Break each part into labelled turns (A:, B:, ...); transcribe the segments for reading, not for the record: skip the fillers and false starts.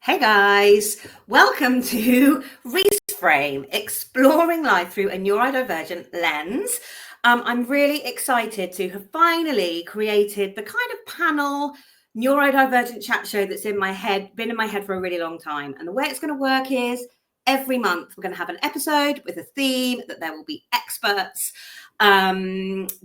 A: Hey guys, welcome to REesFrame, exploring life through a neurodivergent lens. I'm really excited to have finally created the kind of panel neurodivergent chat show that's been in my head for a really long time. And the way it's going to work is every month we're going to have an episode with a theme that there will be experts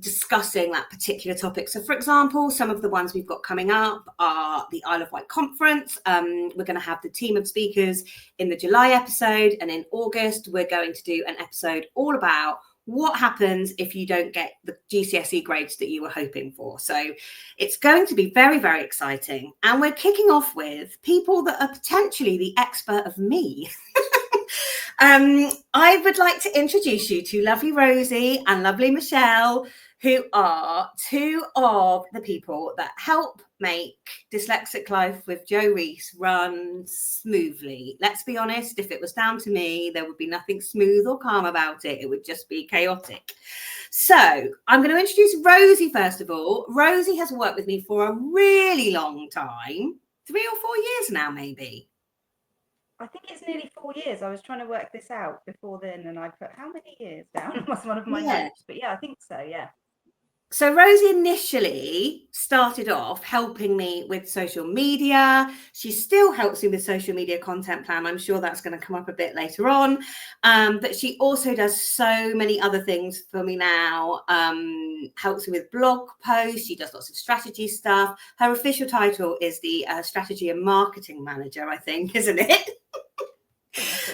A: discussing that particular topic. So for example, some of the ones we've got coming up are the Isle of Wight conference. We're going to have the team of speakers in the July episode, and in August we're going to do an episode all about what happens if you don't get the GCSE grades that you were hoping for. So it's going to be very, very exciting. And we're kicking off with people that are potentially the expert of me. I would like to introduce you to lovely Rosie and lovely Michelle, who are two of the people that help make Dyslexic Life with Jo Rees run smoothly. Let's be honest, if it was down to me, there would be nothing smooth or calm about it. It would just be chaotic. So I'm going to introduce Rosie first of all. Rosie has worked with me for a really long time, 3 or 4 years now, maybe.
B: I think it's nearly 4 years. I was trying to work this out before then, and I put how many years down? It was one of my notes, but yeah, I think so. Yeah.
A: So Rosie initially started off helping me with social media. She still helps me with social media content plan. I'm sure that's going to come up a bit later on. But she also does so many other things for me now. Helps me with blog posts. She does lots of strategy stuff. Her official title is the strategy and marketing manager, I think, isn't it?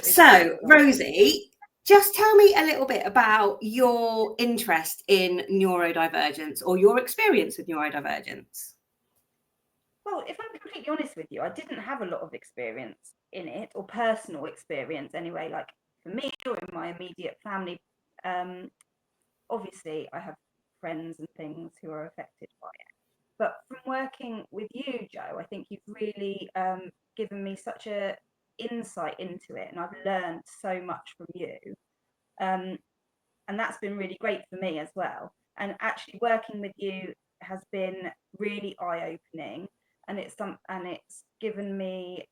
A: So, Rosie, just tell me a little bit about your interest in neurodivergence or your experience with neurodivergence.
B: Well, if I'm completely honest with you, I didn't have a lot of experience in it, or personal experience anyway, like for me or in my immediate family. Obviously, I have friends and things who are affected by it. But from working with you, Jo, I think you've really given me such a insight into it, and I've learned so much from you, and that's been really great for me as well. And actually working with you has been really eye-opening, and it's given me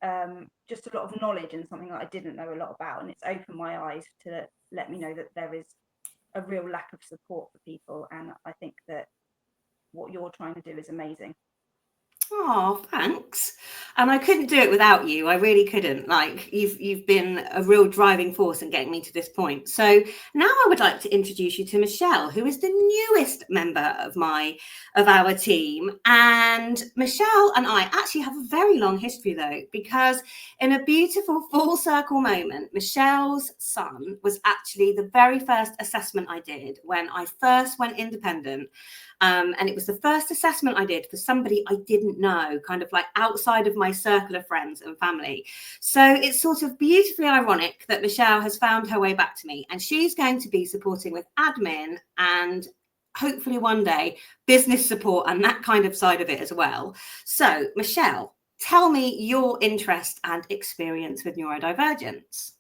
B: just a lot of knowledge and something that I didn't know a lot about, and it's opened my eyes to let me know that there is a real lack of support for people, and I think that what you're trying to do is amazing.
A: Oh, thanks. And I couldn't do it without you. I really couldn't. Like you've been a real driving force in getting me to this point. So now I would like to introduce you to Michelle, who is the newest member of our team. And Michelle and I actually have a very long history though, because in a beautiful full circle moment, Michelle's son was actually the very first assessment I did when I first went independent. And it was the first assessment I did for somebody I didn't know, kind of like outside of my circle of friends and family. So it's sort of beautifully ironic that Michelle has found her way back to me, and she's going to be supporting with admin and hopefully one day business support and that kind of side of it as well. So Michelle, tell me your interest and experience with neurodivergence.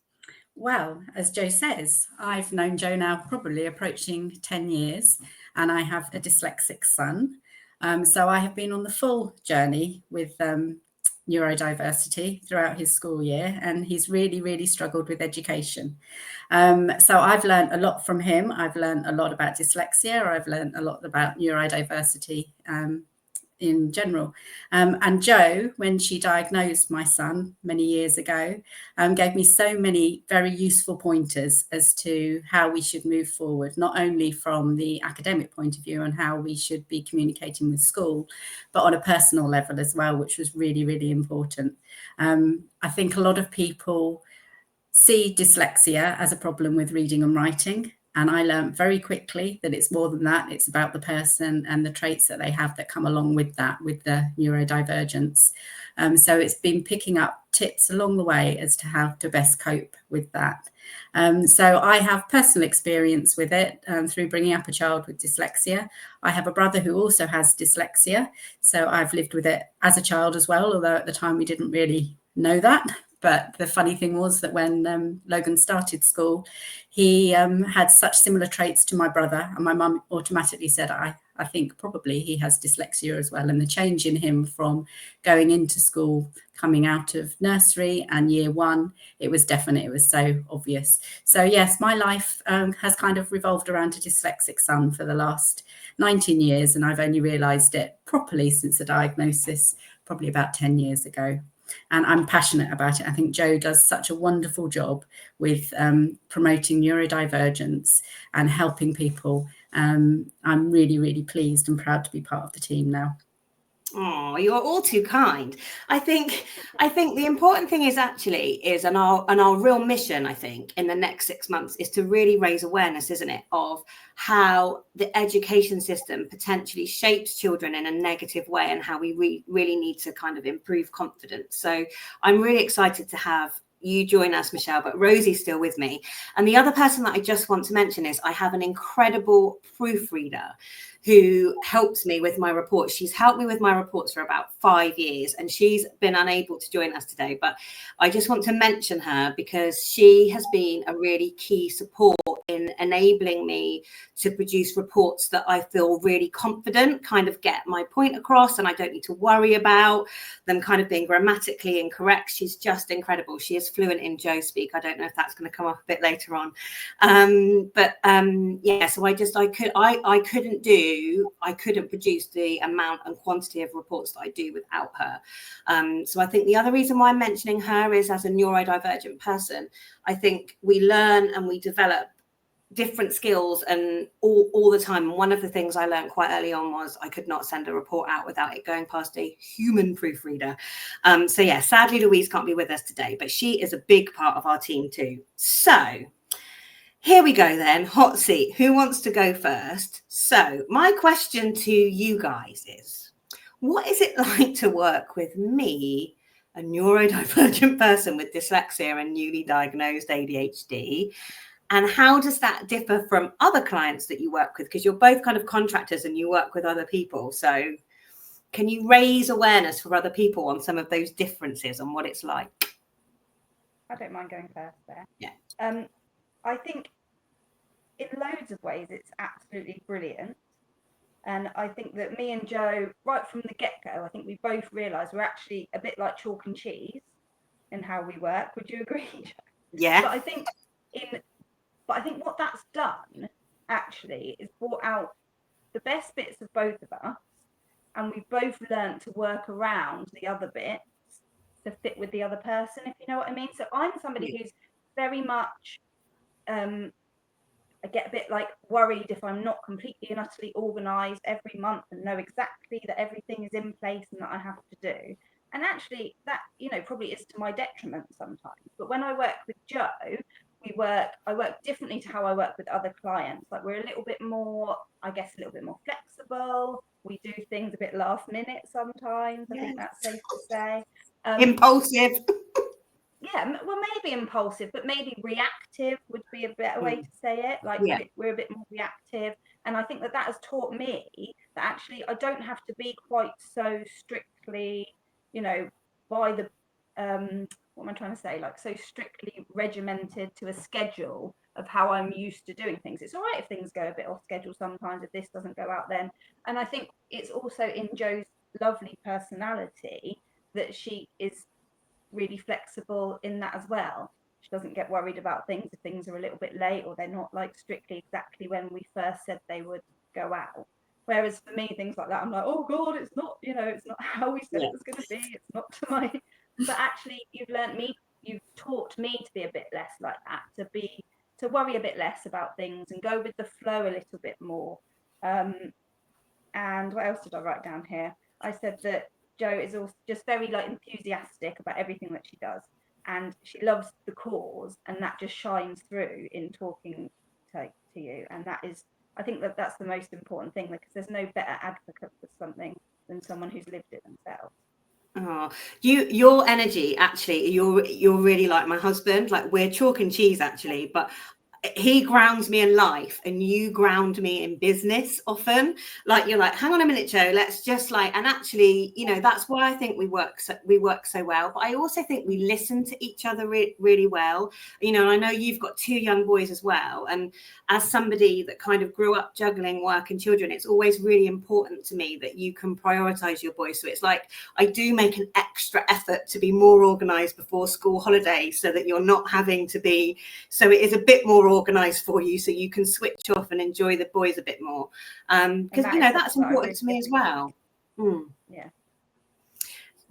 C: Well, as Jo says, I've known Jo now probably approaching 10 years, and I have a dyslexic son. So I have been on the full journey with neurodiversity throughout his school year, and he's really, really struggled with education. So I've learned a lot from him. I've learned a lot about dyslexia. I've learned a lot about neurodiversity in general. And Jo, when she diagnosed my son many years ago, gave me so many very useful pointers as to how we should move forward, not only from the academic point of view and how we should be communicating with school, but on a personal level as well, which was really, really important. I think a lot of people see dyslexia as a problem with reading and writing. And I learned very quickly that it's more than that. It's about the person and the traits that they have that come along with that, with the neurodivergence. So it's been picking up tips along the way as to how to best cope with that. So I have personal experience with it through bringing up a child with dyslexia. I have a brother who also has dyslexia. So I've lived with it as a child as well, although at the time we didn't really know that. But the funny thing was that when Logan started school, he had such similar traits to my brother, and my mum automatically said, I think probably he has dyslexia as well. And the change in him from going into school, coming out of nursery and year one, it was definite. It was so obvious. So yes, my life has kind of revolved around a dyslexic son for the last 19 years. And I've only realised it properly since the diagnosis, probably about 10 years ago. And I'm passionate about it. I think Jo does such a wonderful job with promoting neurodivergence and helping people. I'm really, really pleased and proud to be part of the team now.
A: Oh, you're all too kind. I think the important thing is and our real mission, I think, in the next 6 months is to really raise awareness, isn't it, of how the education system potentially shapes children in a negative way, and how we really need to kind of improve confidence. So I'm really excited to have you join us, Michelle, but Rosie's still with me. And the other person that I just want to mention is I have an incredible proofreader who helps me with my reports. She's helped me with my reports for about 5 years, and she's been unable to join us today. But I just want to mention her because she has been a really key support in enabling me to produce reports that I feel really confident, kind of get my point across, and I don't need to worry about them kind of being grammatically incorrect. She's just incredible. She is fluent in Jo speak. I don't know if that's going to come up a bit later on. Yeah, so I couldn't produce the amount and quantity of reports that I do without her. So I think the other reason why I'm mentioning her is, as a neurodivergent person, I think we learn and we develop different skills and all the time. And one of the things I learned quite early on was I could not send a report out without it going past a human proofreader. So yeah, sadly Louise can't be with us today, but she is a big part of our team too. So here we go then, hot seat. Who wants to go first? So my question to you guys is, what is it like to work with me, a neurodivergent person with dyslexia and newly diagnosed ADHD? And how does that differ from other clients that you work with? Because you're both kind of contractors and you work with other people. So can you raise awareness for other people on some of those differences and what it's like?
B: I don't mind going first there.
A: Yeah.
B: I think in loads of ways it's absolutely brilliant. And I think that me and Jo, right from the get-go, I think we both realised we're actually a bit like chalk and cheese in how we work. Would you agree, Jo?
A: Yeah.
B: But I think what that's done actually is brought out the best bits of both of us, and we both learned to work around the other bits to fit with the other person, if you know what I mean. So I'm somebody who's very much I get a bit like worried if I'm not completely and utterly organised every month and know exactly that everything is in place and that I have to do. And actually that, probably is to my detriment sometimes. But when I work with Jo, I work differently to how I work with other clients. Like we're a little bit more flexible. We do things a bit last minute sometimes. I think that's safe to say.
A: Impulsive.
B: Yeah, well, maybe impulsive, but maybe reactive would be a better way to say it. Like we're a bit more reactive. And I think that has taught me that actually I don't have to be quite so strictly, by the, what am I trying to say? Like so strictly regimented to a schedule of how I'm used to doing things. It's all right if things go a bit off schedule sometimes, if this doesn't go out then. And I think it's also in Jo's lovely personality that she is really flexible in that as well. She doesn't get worried about things if things are a little bit late or they're not like strictly exactly when we first said they would go out. Whereas for me, things like that, I'm like, oh God, it's not, it's not how we said it was going to be. It's not to my. But actually, you've taught me to be a bit less like that, to worry a bit less about things and go with the flow a little bit more. And what else did I write down here? I said that Jo is also just very enthusiastic about everything that she does, and she loves the cause, and that just shines through in talking to you. And that is, I think that's the most important thing, because there's no better advocate for something than someone who's lived it themselves.
A: Oh, your energy, actually, you're really like my husband. Like we're chalk and cheese actually, but he grounds me in life and you ground me in business often. Like, you're like, hang on a minute, Jo, let's just like, and actually, you know, that's why I think we work so well. But I also think we listen to each other really well. You know, and I know you've got 2 young boys as well. And as somebody that kind of grew up juggling work and children, it's always really important to me that you can prioritize your boys. So it's like, I do make an extra effort to be more organized before school holidays so that you're not having to be, so it is a bit more organized for you so you can switch off and enjoy the boys a bit more, because you know that's important to me as well.
B: Yeah.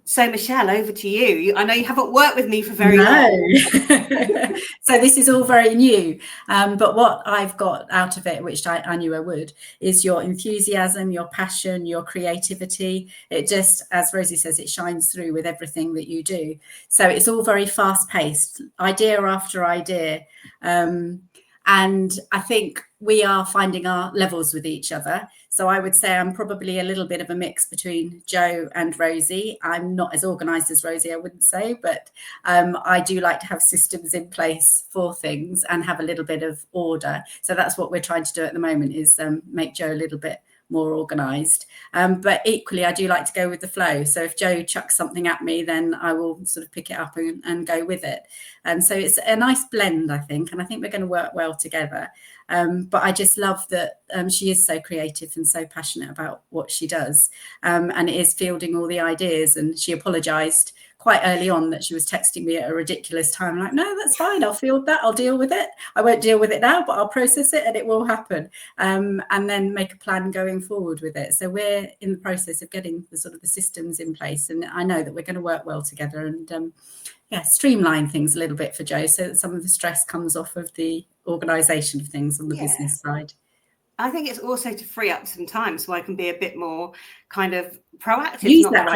A: So Michelle, over to you. I know you haven't worked with me for very long.
C: So this is all very new, but what I've got out of it, which I knew I would, is your enthusiasm, your passion, your creativity. It just, as Rosie says, it shines through with everything that you do. So it's all very fast paced, idea after idea. And I think we are finding our levels with each other. So I would say I'm probably a little bit of a mix between Jo and Rosie. I'm not as organised as Rosie, I wouldn't say, but I do like to have systems in place for things and have a little bit of order. So that's what we're trying to do at the moment, is make Jo a little bit more organised. But equally, I do like to go with the flow. So if Jo chucks something at me, then I will sort of pick it up and go with it. And so it's a nice blend, I think, and I think we're going to work well together. But I just love that she is so creative and so passionate about what she does, and it is fielding all the ideas. And she apologised quite early on that she was texting me at a ridiculous time. I'm like, no, that's fine. I'll field that. I'll deal with it. I won't deal with it now, but I'll process it and it will happen. And then make a plan going forward with it. So we're in the process of getting the sort of the systems in place. And I know that we're going to work well together and streamline things a little bit for Jo, so that some of the stress comes off of the organisation of things on the business side.
A: I think it's also to free up some time so I can be a bit more kind of proactive.
C: Use that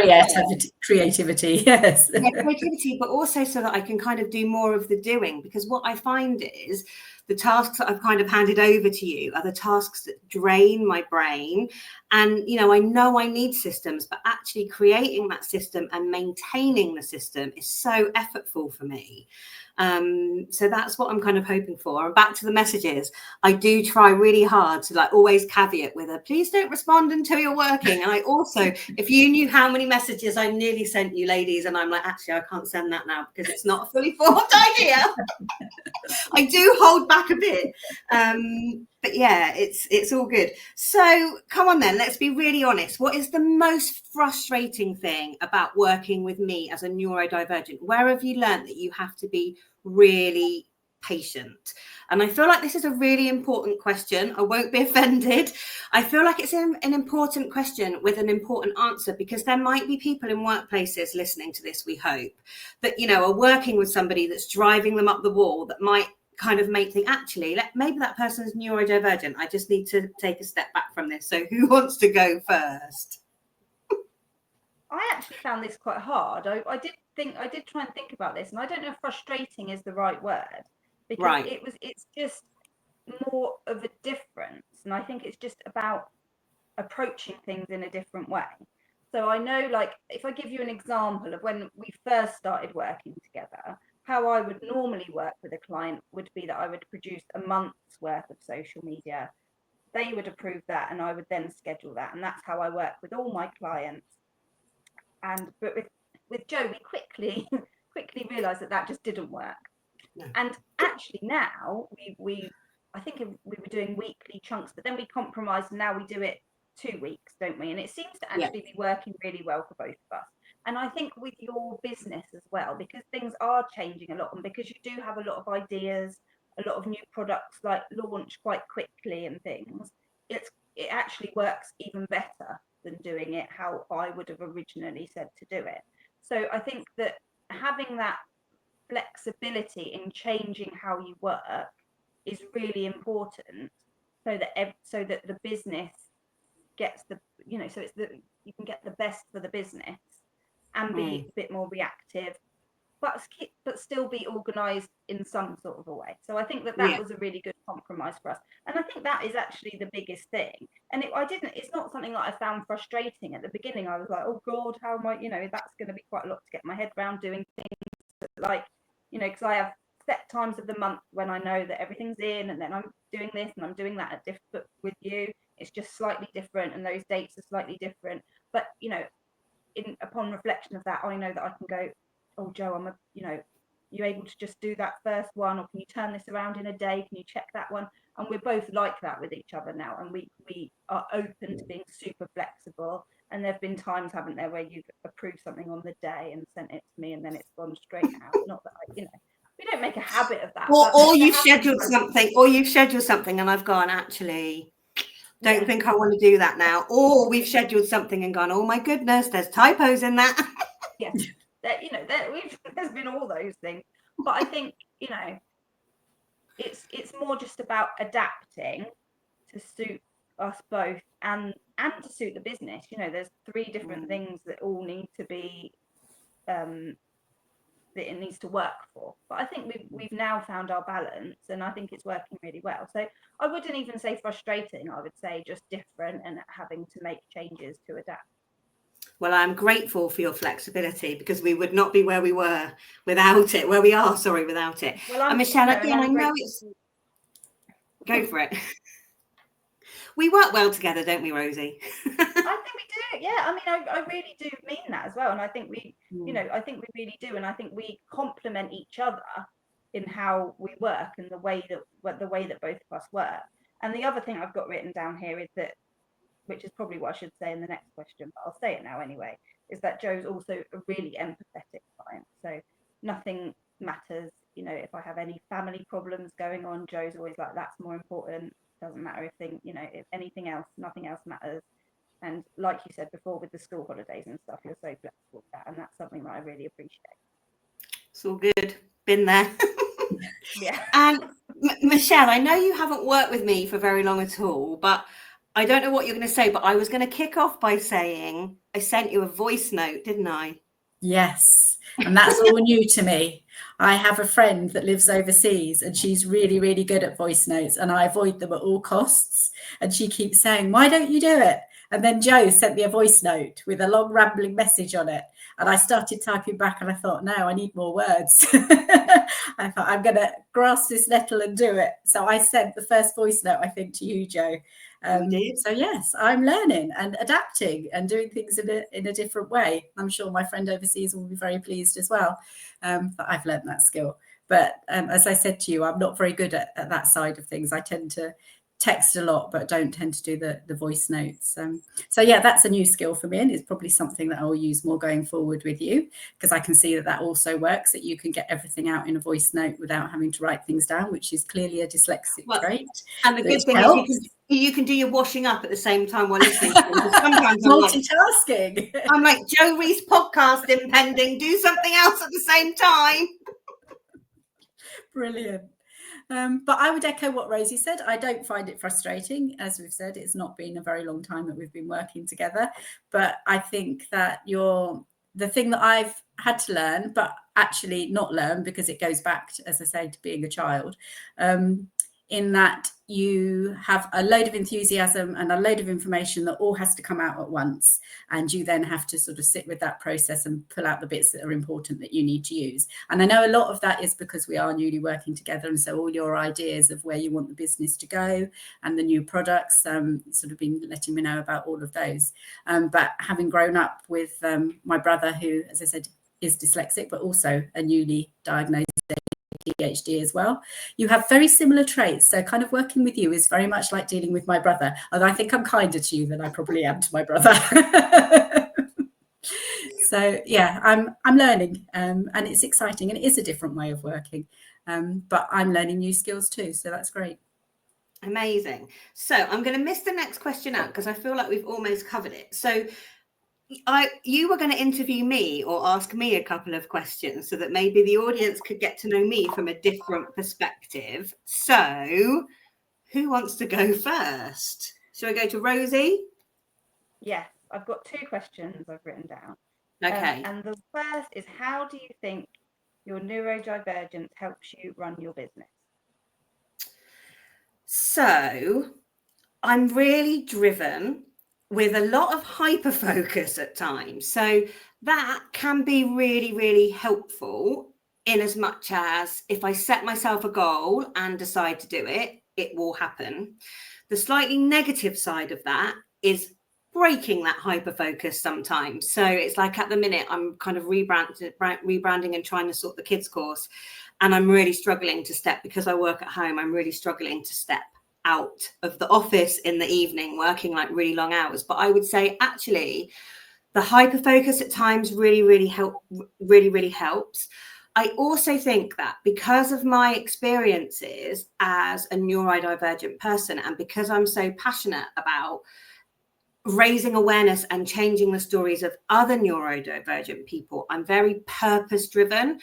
C: creativity, yes.
A: Yeah, creativity, but also so that I can kind of do more of the doing. Because what I find is the tasks that I've kind of handed over to you are the tasks that drain my brain. And, you know I need systems, but actually creating that system and maintaining the system is so effortful for me. So that's what I'm kind of hoping for. And back to the messages, I do try really hard to like always caveat with a please don't respond until you're working. And I also, if you knew how many messages I nearly sent you ladies, and I'm like, actually I can't send that now because it's not a fully formed idea. I do hold back a bit, but yeah, it's all good. So come on then, let's be really honest. What is the most frustrating thing about working with me as a neurodivergent? Where have you learned that you have to be really patient? And I feel like this is a really important question. I won't be offended. I feel like it's an important question with an important answer, because there might be people in workplaces listening to this, we hope, that are working with somebody that's driving them up the wall, that might kind of make think, actually, maybe that person's neurodivergent. I just need to take a step back from this. So who wants to go first?
B: I actually found this quite hard. I did try and think about this, and I don't know if frustrating is the right word, because it's just more of a difference, and I think it's just about approaching things in a different way. So I know, like, if I give you an example of when we first started working together, how I would normally work with a client would be that I would produce a month's worth of social media. They would approve that, and I would then schedule that, and that's how I work with all my clients. But with Jo, we quickly realised that just didn't work. No. And actually now I think we were doing weekly chunks, but then we compromised, and now we do it 2 weeks, don't we? And it seems to actually be working really well for both of us. And I think with your business as well, because things are changing a lot, and because you do have a lot of ideas, a lot of new products like launch quite quickly and things, it actually works even better than doing it how I would have originally said to do it. So I think that having that flexibility in changing how you work is really important, so that the business gets the, so it's you can get the best for the business and be a bit more reactive, but still be organized in some sort of a way. So I think that was a really good compromise for us, and I think that is actually the biggest thing. And it's not something that I found frustrating at the beginning. I was like, oh god, how am I, that's going to be quite a lot to get my head around, doing things like, because I have set times of the month when I know that everything's in, and then I'm doing this and I'm doing that at different with you. It's just slightly different, and those dates are slightly different. But upon reflection of that, I know that I can go, oh Jo, you able to just do that first one, or can you turn this around in a day? Can you check that one? And we're both like that with each other now, and we are open to being super flexible. And there have been times, haven't there, where you've approved something on the day and sent it to me, and then it's gone straight out. Not that we don't make a habit of that.
A: Or you've scheduled something, and I've gone, actually, don't think I want to do that now. Or we've scheduled something and gone, oh my goodness, there's typos in that.
B: Yes, there's been all those things. But I think it's more just about adapting to suit us both and to suit the business. There's 3 different things that all need to be that it needs to work for. But I think we've now found our balance, and I think it's working really well. So I wouldn't even say frustrating. I would say just different and having to make changes to adapt.
A: Well, I'm grateful for your flexibility, because we would not be where we were without it. Where we are, sorry, without it.
B: Well,
A: and Michelle, again, I know it's. Go for it. We work well together, don't we, Rosie?
B: I think we do. Yeah, I mean, I really do mean that as well. And I think I think we really do. And I think we complement each other in how we work and the way that both of us work. And the other thing I've got written down here is that, which is probably what I should say in the next question, but I'll say it now anyway, is that Jo's also a really empathetic client. So nothing matters. If I have any family problems going on, Jo's always like, that's more important. Doesn't matter if anything else, nothing else matters. And like you said before, with the school holidays and stuff, you're so flexible with that, and that's something that I really appreciate.
A: It's all good. Been there.
B: Yeah.
A: And Michelle, I know you haven't worked with me for very long at all, but I don't know what you're going to say, but I was going to kick off by saying I sent you a voice note, didn't I?
C: Yes. And that's all new to me. I have a friend that lives overseas, and she's really, really good at voice notes, and I avoid them at all costs. And she keeps saying, why don't you do it? And then Jo sent me a voice note with a long rambling message on it. And I started typing back, and I thought, no, I need more words. I thought, I'm going to grasp this nettle and do it. So I sent the first voice note, I think, to you, Jo. So yes, I'm learning and adapting and doing things in a different way. I'm sure my friend overseas will be very pleased as well. But I've learned that skill. But as I said to you, I'm not very good at that side of things. I tend to text a lot, but don't tend to do the voice notes. So yeah, that's a new skill for me, and it's probably something that I'll use more going forward with you, because I can see that also works, that you can get everything out in a voice note without having to write things down, which is clearly a dyslexic trait.
A: And the good thing is you can do your washing up at the same time while listening to them. Sometimes
C: multitasking.
A: I'm like, Jo Rees podcast impending, do something else at the same time.
C: Brilliant. But I would echo what Rosie said. I don't find it frustrating. As we've said, it's not been a very long time that we've been working together. But I think that the thing that I've had to learn, but actually not learn, because it goes back to, as I say, to being a child, in that you have a load of enthusiasm and a load of information that all has to come out at once. And you then have to sort of sit with that process and pull out the bits that are important that you need to use. And I know a lot of that is because we are newly working together. And so all your ideas of where you want the business to go and the new products, sort of been letting me know about all of those. But having grown up with my brother, who, as I said, is dyslexic, but also a newly diagnosed ADHD as well, you have very similar traits. So kind of working with you is very much like dealing with my brother, and I think I'm kinder to you than I probably am to my brother. So yeah, I'm learning, and it's exciting, and it is a different way of working, but I'm learning new skills too, so that's great.
A: Amazing. So I'm going to miss the next question out because I feel like we've almost covered it. So you were going to interview me or ask me a couple of questions so that maybe the audience could get to know me from a different perspective. So who wants to go first? Shall I go to Rosie?
B: Yes, I've got 2 questions I've written down.
A: Okay.
B: And the first is, how do you think your neurodivergence helps you run your business?
A: So I'm really driven with a lot of hyper focus at times. So that can be really, really helpful in as much as if I set myself a goal and decide to do it, it will happen. The slightly negative side of that is breaking that hyper focus sometimes. So it's like at the minute I'm kind of rebranding and trying to sort the kids course, and I'm really struggling to step, because I work at home, I'm really struggling to step out of the office in the evening working like really long hours. But I would say actually the hyper focus at times really helps. I also think that because of my experiences as a neurodivergent person, and because I'm so passionate about raising awareness and changing the stories of other neurodivergent people, I'm very purpose driven.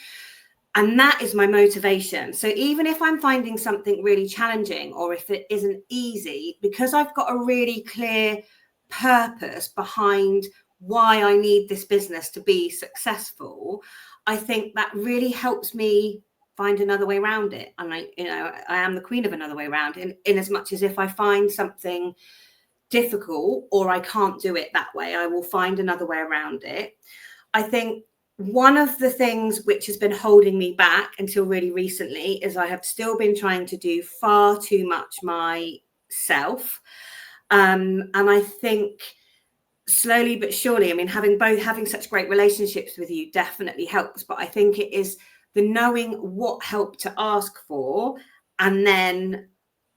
A: And that is my motivation. So even if I'm finding something really challenging, or if it isn't easy, because I've got a really clear purpose behind why I need this business to be successful, I think that really helps me find another way around it. And I am the queen of another way around, in as much as if I find something difficult or I can't do it that way, I will find another way around it. I think one of the things which has been holding me back until really recently is I have still been trying to do far too much myself. And I think slowly but surely, I mean, having such great relationships with you definitely helps. But I think it is the knowing what help to ask for, and then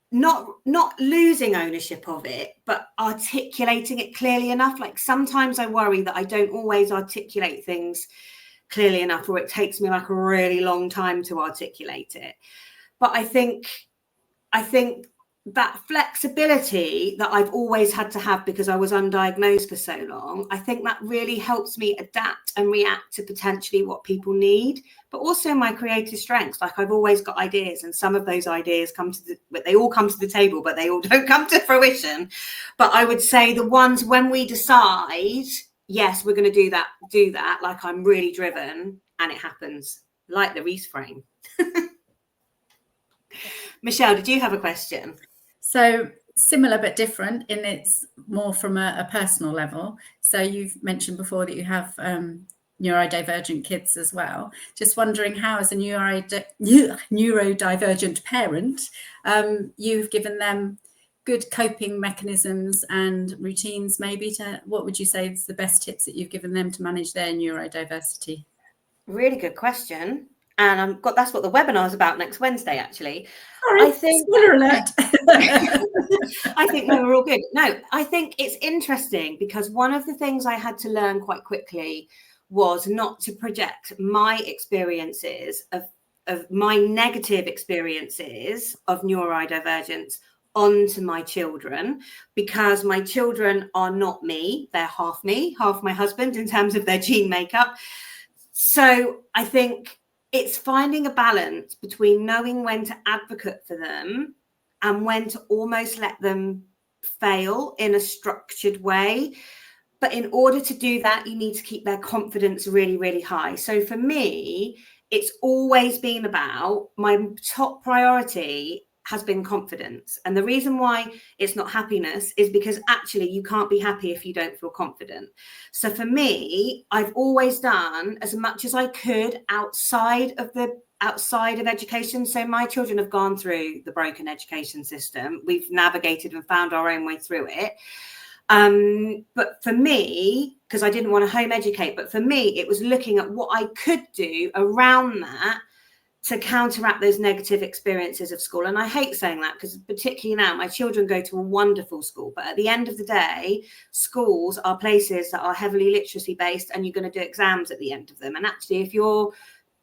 A: not losing ownership of it, but articulating it clearly enough. Like sometimes I worry that I don't always articulate things clearly enough, or it takes me like a really long time to articulate it. But I think that flexibility that I've always had to have because I was undiagnosed for so long, I think that really helps me adapt and react to potentially what people need, but also my creative strengths. Like I've always got ideas, and some of those ideas they all come to the table, but they all don't come to fruition. But I would say the ones when we decide, yes, we're going to do that, like I'm really driven and it happens, like the REesFrame. Michelle, did you have a question?
C: So similar but different, in it's more from a personal level. So you've mentioned before that you have neurodivergent kids as well. Just wondering how, as a neurodivergent parent, you've given them good coping mechanisms and routines, maybe. What would you say is the best tips that you've given them to manage their neurodiversity?
A: Really good question. And that's what the webinar is about next Wednesday, actually.
C: Sorry,
A: I think
C: spoiler alert.
A: I think we're all good. No, I think it's interesting because one of the things I had to learn quite quickly was not to project my experiences of my negative experiences of neurodivergence onto my children, because my children are not me. They're half me, half my husband in terms of their gene makeup. So I think it's finding a balance between knowing when to advocate for them and when to almost let them fail in a structured way. But in order to do that, you need to keep their confidence really, really high. So for me, it's always been about, my top priority has been confidence. And the reason why it's not happiness is because actually you can't be happy if you don't feel confident. So for me, I've always done as much as I could outside of education. So my children have gone through the broken education system. We've navigated and found our own way through it. But for me, because I didn't want to home educate, but for me, it was looking at what I could do around that to counteract those negative experiences of school. And I hate saying that because particularly now, my children go to a wonderful school. But at the end of the day, schools are places that are heavily literacy based, and you're going to do exams at the end of them. And actually, if you're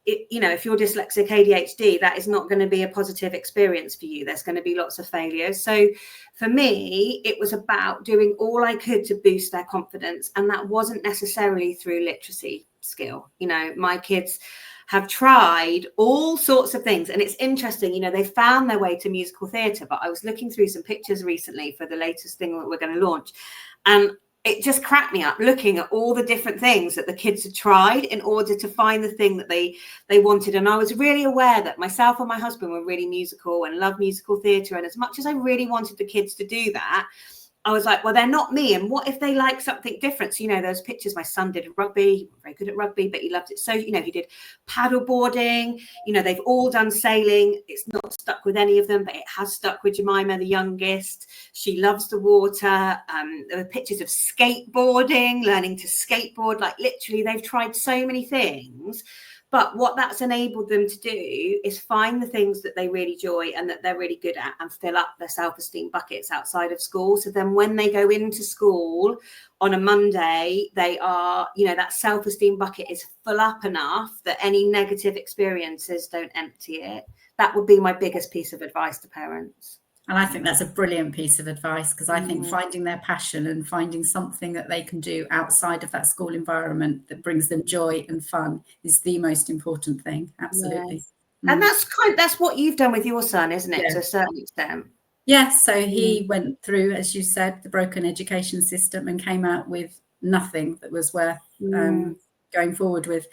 A: dyslexic ADHD, that is not going to be a positive experience for you. There's going to be lots of failures. So for me, it was about doing all I could to boost their confidence. And that wasn't necessarily through literacy skill. My kids have tried all sorts of things. And it's interesting, they found their way to musical theatre. But I was looking through some pictures recently for the latest thing that we're going to launch. And it just cracked me up looking at all the different things that the kids had tried in order to find the thing that they wanted. And I was really aware that myself and my husband were really musical and love musical theatre. And as much as I really wanted the kids to do that, I was like, well, they're not me. And what if they like something different? So, you know, those pictures, my son did rugby, he was very good at rugby, but he loved it. So, you know, he did paddle boarding, you know, they've all done sailing. It's not stuck with any of them, but it has stuck with Jemima, the youngest. She loves the water. There were pictures of skateboarding, learning to skateboard, like literally they've tried so many things. But what that's enabled them to do is find the things that they really enjoy and that they're really good at and fill up their self-esteem buckets outside of school. So then when they go into school on a Monday, they are, you know, that self-esteem bucket is full up enough that any negative experiences don't empty it. That would be my biggest piece of advice to parents.
C: And I think that's a brilliant piece of advice, because I think finding their passion and finding something that they can do outside of that school environment that brings them joy and fun is the most important thing. Absolutely.
A: Yes. And that's what you've done with your son, isn't it?
C: Yeah.
A: To a certain extent.
C: Yeah. So he went through, as you said, the broken education system and came out with nothing that was worth going forward with.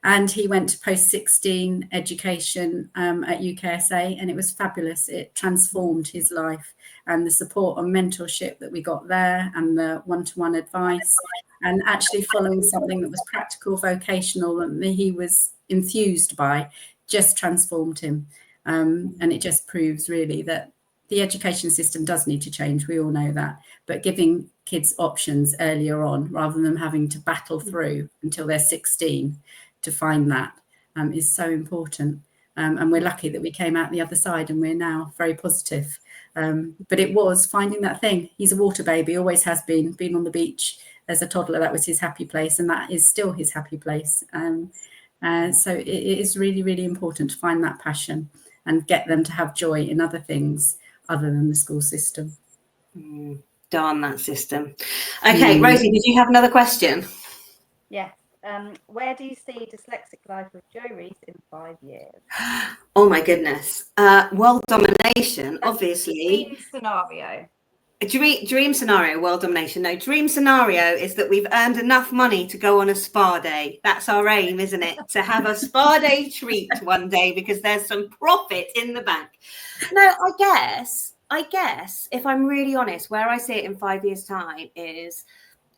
C: And he went to post-16 education at UKSA, and it was fabulous. It transformed his life, and the support and mentorship that we got there, and the one-to-one advice, and actually following something that was practical, vocational, and he was enthused by, just transformed him. And it just proves really that the education system does need to change. We all know that, but giving kids options earlier on, rather than them having to battle through until they're 16 to find that, is so important. And we're lucky that we came out the other side and we're now very positive. But it was finding that thing. He's a water baby, always has been on the beach as a toddler. That was his happy place, and that is still his happy place. So it is really, really important to find that passion and get them to have joy in other things other than the school system.
A: Darn that system. Okay, Rosie, did you have another question?
B: Yeah. Where do you see Dyslexic Life with Jo Rees in 5 years?
A: Oh my goodness. World domination, obviously.
B: Dream scenario.
A: Dream scenario, world domination. No, dream scenario is that we've earned enough money to go on a spa day. That's our aim, isn't it? To have a spa day treat one day because there's some profit in the bank. No, I guess if I'm really honest, where I see it in 5 years' time is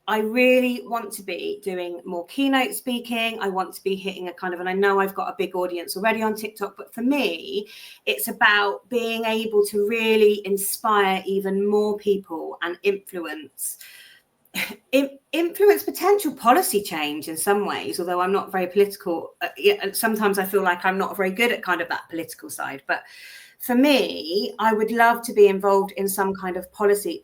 A: I really want to be doing more keynote speaking. I want to be hitting a kind of, and I know I've got a big audience already on TikTok, but for me, it's about being able to really inspire even more people and influence potential policy change in some ways, although I'm not very political. Sometimes I feel like I'm not very good at kind of that political side, but for me, I would love to be involved in some kind of policy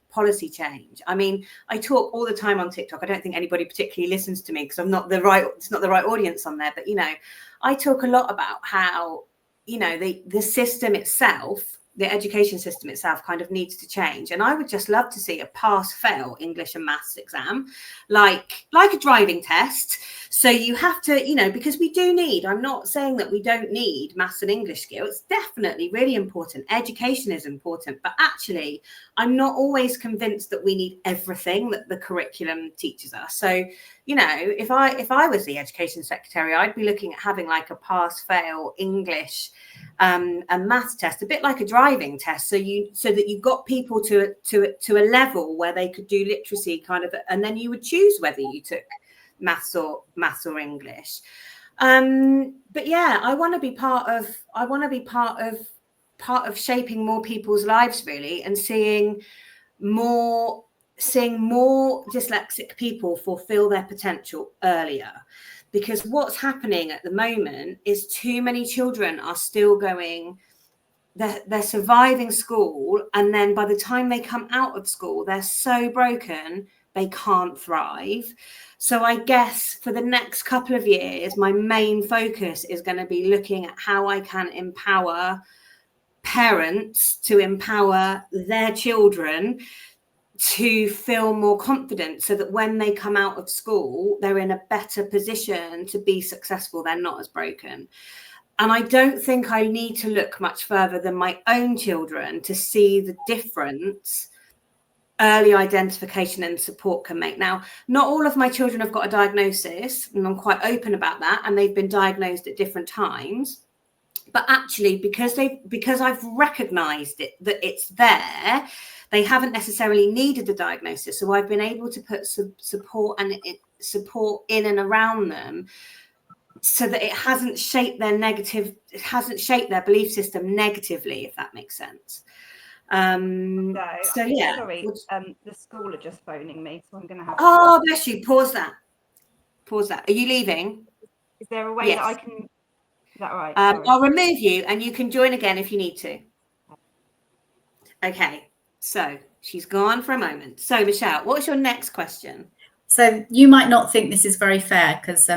A: change. I mean, I talk all the time on TikTok. I don't think anybody particularly listens to me because it's not the right audience on there. But, you know, I talk a lot about how, you know, the system itself, the education system itself kind of needs to change. And I would just love to see a pass-fail English and maths exam, like a driving test. So you have to, you know, because we do need, I'm not saying that we don't need maths and English skills. It's definitely really important. Education is important, but actually I'm not always convinced that we need everything that the curriculum teaches us. So, you know, if I was the education secretary, I'd be looking at having like a pass-fail English and maths test, a bit like a driving test, so that you got people to a level where they could do literacy kind of, and then you would choose whether you took maths or English. But yeah, I want to be part of shaping more people's lives really, and seeing more dyslexic people fulfill their potential earlier. Because what's happening at the moment is too many children are still going, they're surviving school, and then by the time they come out of school, they're so broken, they can't thrive. So I guess for the next couple of years, my main focus is going to be looking at how I can empower parents to empower their children to feel more confident, so that when they come out of school, they're in a better position to be successful. They're not as broken. And I don't think I need to look much further than my own children to see the difference early identification and support can make. Now, not all of my children have got a diagnosis, and I'm quite open about that, and they've been diagnosed at different times. But actually, because I've recognized it, that it's there, they haven't necessarily needed the diagnosis. So I've been able to put some support in and around them, so that it hasn't shaped their belief system negatively, if that makes sense. So yeah.
B: Sorry, the school are just phoning me, so I'm going to have to.
A: Oh, bless you. Pause that. Are you leaving?
B: Is there a way
A: Yes.
B: that I can? Is that right?
A: I'll remove you, and you can join again if you need to. Okay. So she's gone for a moment. So Michelle, what's your next question?
C: So you might not think this is very fair because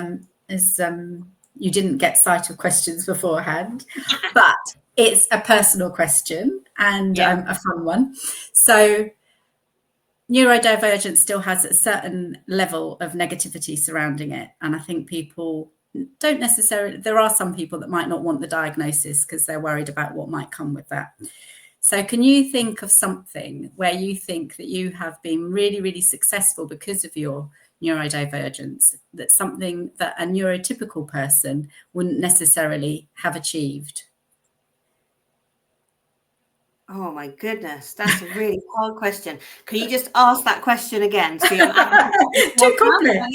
C: you didn't get sight of questions beforehand, but it's a personal question and a fun one. So neurodivergence still has a certain level of negativity surrounding it. And I think people don't necessarily, there are some people that might not want the diagnosis because they're worried about what might come with that. So can you think of something where you think that you have been really, really successful because of your neurodivergence, that's something that a neurotypical person wouldn't necessarily have achieved?
A: Oh my goodness, that's a really hard question. Can you just ask that question again?
C: Too complex.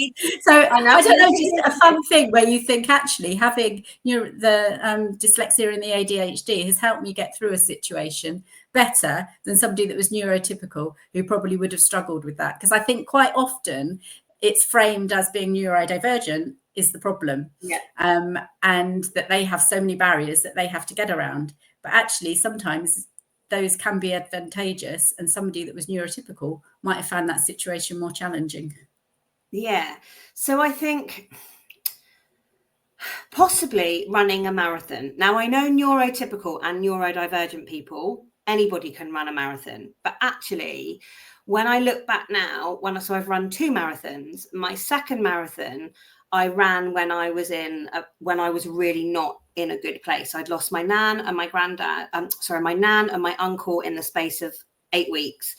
C: So I don't know, just a fun thing where you think actually having the dyslexia and the ADHD has helped me get through a situation better than somebody that was neurotypical who probably would have struggled with that. Because I think quite often it's framed as being neurodivergent is the problem, and that they have so many barriers that they have to get around. But actually sometimes those can be advantageous, and somebody that was neurotypical might have found that situation more challenging.
A: Yeah. So I think possibly running a marathon. Now, I know neurotypical and neurodivergent people, anybody can run a marathon. But actually, when I look back now, so I've run 2 marathons. My second marathon, I ran when I was really not in a good place. I'd lost my nan and my granddad, my nan and my uncle in the space of 8 weeks.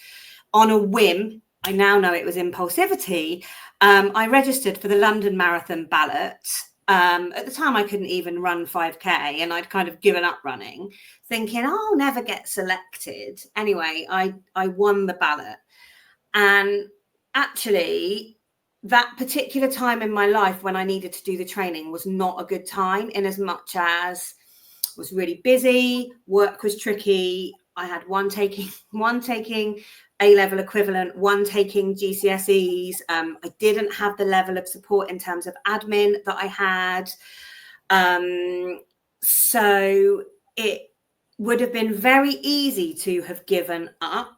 A: On a whim, I now know it was impulsivity. I registered for the London Marathon ballot. At the time, I couldn't even run 5K, and I'd kind of given up running, thinking, I'll never get selected. Anyway, I won the ballot. And actually, that particular time in my life when I needed to do the training was not a good time, in as much as I was really busy, work was tricky. I had one taking A-level equivalent, one taking GCSEs. I didn't have the level of support in terms of admin that I had. So it would have been very easy to have given up.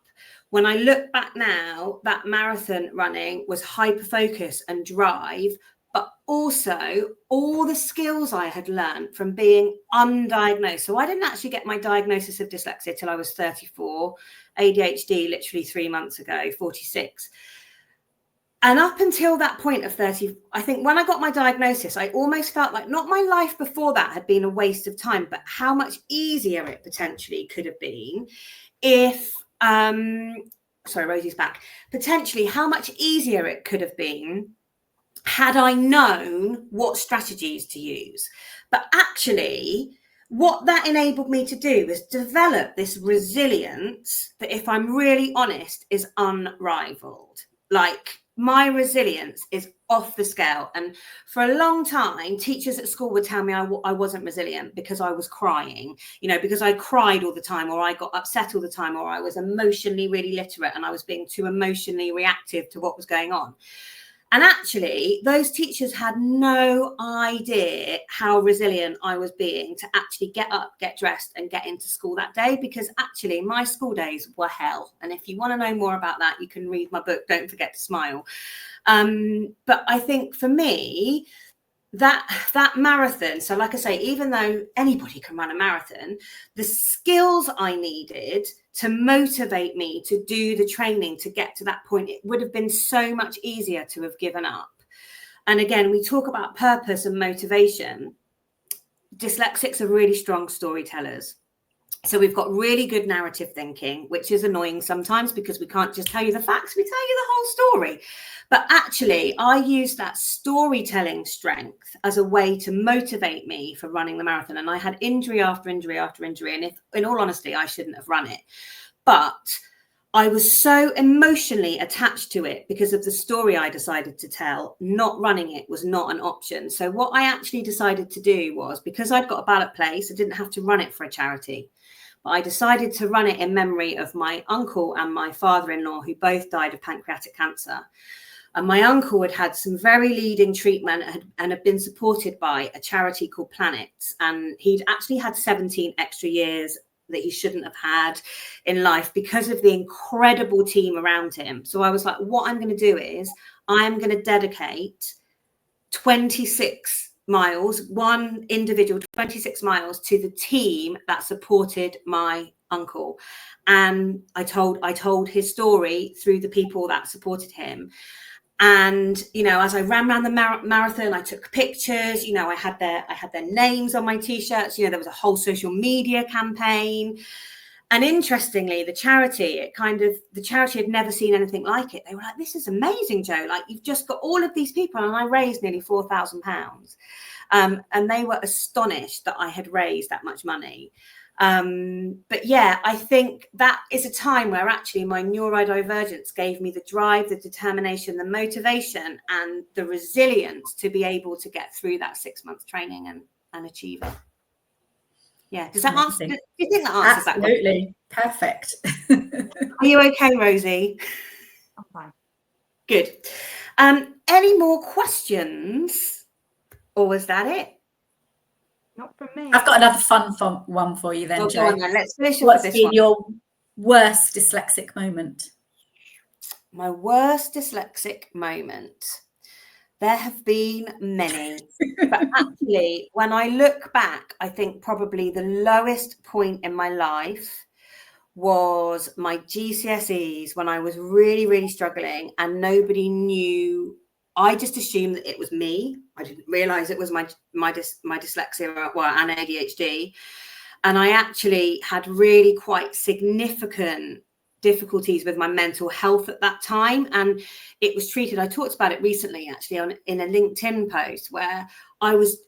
A: When I look back now, that marathon running was hyper focus and drive, but also all the skills I had learned from being undiagnosed. So I didn't actually get my diagnosis of dyslexia till I was 34, ADHD literally 3 months ago, 46. And up until that point of 30, I think when I got my diagnosis, I almost felt like not my life before that had been a waste of time, but how much easier it potentially could have been if, sorry, Rosie's back, potentially how much easier it could have been had I known what strategies to use. But actually, what that enabled me to do was develop this resilience that, if I'm really honest, is unrivaled. Like, my resilience is off the scale. And for a long time, teachers at school would tell me I wasn't resilient because I was crying, because I cried all the time, or I got upset all the time, or I was emotionally really literate and I was being too emotionally reactive to what was going on. And actually, those teachers had no idea how resilient I was being to actually get up, get dressed and get into school that day, because actually my school days were hell. And if you want to know more about that, you can read my book, Don't Forget to Smile. But I think for me, that marathon, so like I say, even though anybody can run a marathon, the skills I needed to motivate me to do the training to get to that point, it would have been so much easier to have given up. And again, we talk about purpose and motivation. Dyslexics are really strong storytellers. So we've got really good narrative thinking, which is annoying sometimes because we can't just tell you the facts, we tell you the whole story. But actually, I use that storytelling strength as a way to motivate me for running the marathon. And I had injury after injury after injury. And if, in all honesty, I shouldn't have run it. But I was so emotionally attached to it because of the story I decided to tell. Not running it was not an option. So what I actually decided to do was, because I'd got a ballot place, I didn't have to run it for a charity. But I decided to run it in memory of my uncle and my father-in-law, who both died of pancreatic cancer. And my uncle had had some very leading treatment and had been supported by a charity called Planets. And he'd actually had 17 extra years that he shouldn't have had in life because of the incredible team around him. So I was like, what I'm going to do is I'm going to dedicate 26 miles, one individual 26 miles to the team that supported my uncle. And I told his story through the people that supported him. And, you know, as I ran around the marathon, I took pictures, you know, I had their names on my T-shirts, you know, there was a whole social media campaign. And interestingly, the charity had never seen anything like it. They were like, this is amazing, Jo. Like, you've just got all of these people. And I raised nearly £4,000. And they were astonished that I had raised that much money. But yeah, I think that is a time where actually my neurodivergence gave me the drive, the determination, the motivation, and the resilience to be able to get through that 6-month training and achieve it. Yeah. Does that answer? Do you think that answers that?
C: Absolutely. Perfect.
A: Are you okay, Rosie?
B: I'm fine.
A: Good. Any more questions? Or was that it?
B: Not from me.
C: I've got another fun one for you then, Jo.
A: Go on then. Let's finish off
C: What's
A: with this
C: been
A: one.
C: your worst dyslexic moment?
A: My worst dyslexic moment. There have been many, but actually, when I look back, I think probably the lowest point in my life was my GCSEs, when I was really, really struggling and nobody knew. I just assumed that it was me. I didn't realize it was my dyslexia and ADHD. And I actually had really quite significant difficulties with my mental health at that time. And it was treated, I talked about it recently, actually, in a LinkedIn post where I was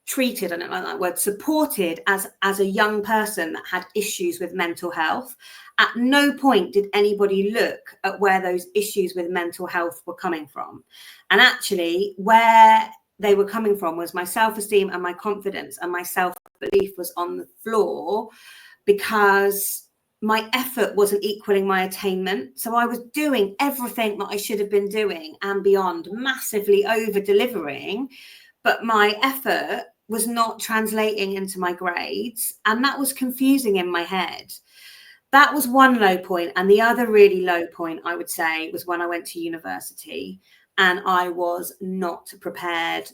A: treated, I don't like that word, supported as a young person that had issues with mental health. At no point did anybody look at where those issues with mental health were coming from. And actually, where they were coming from was my self-esteem and my confidence, and my self-belief was on the floor because my effort wasn't equaling my attainment. So I was doing everything that I should have been doing and beyond, massively over-delivering, but my effort was not translating into my grades, and that was confusing in my head. That was one low point. And the other really low point, I would say, was when I went to university and I was not prepared.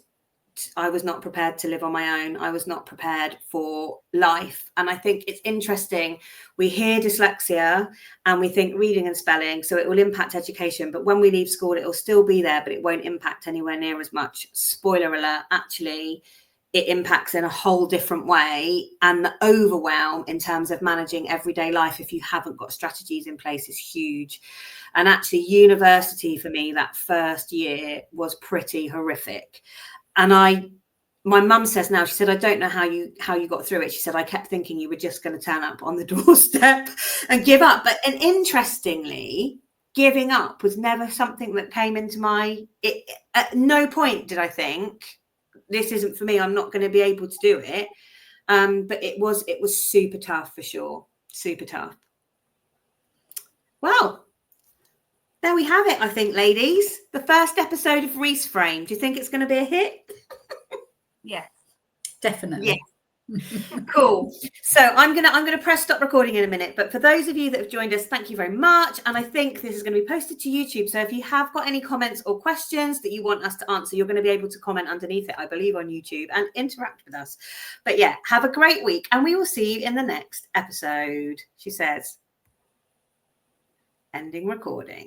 A: I was not prepared to live on my own. I was not prepared for life. And I think it's interesting. We hear dyslexia and we think reading and spelling, so it will impact education. But when we leave school, it will still be there, but it won't impact anywhere near as much. Spoiler alert, actually, it impacts in a whole different way. And the overwhelm in terms of managing everyday life, if you haven't got strategies in place, is huge. And actually, university for me, that first year was pretty horrific. And my mum says now, she said, I don't know how you got through it. She said, I kept thinking you were just going to turn up on the doorstep and give up. And interestingly, giving up was never something that came into at no point did I think, this isn't for me, I'm not going to be able to do it. But it was super tough for sure. Super tough. Well, there we have it, I think, ladies. The first episode of REesFrame. Do you think it's going to be a hit?
B: Yes.
C: Definitely.
A: Yeah. Cool. So I'm gonna press stop recording in a minute. But for those of you that have joined us, thank you very much. And I think this is going to be posted to YouTube. So if you have got any comments or questions that you want us to answer, you're going to be able to comment underneath it, I believe, on YouTube and interact with us. But yeah, have a great week, and we will see you in the next episode. She says, ending recording.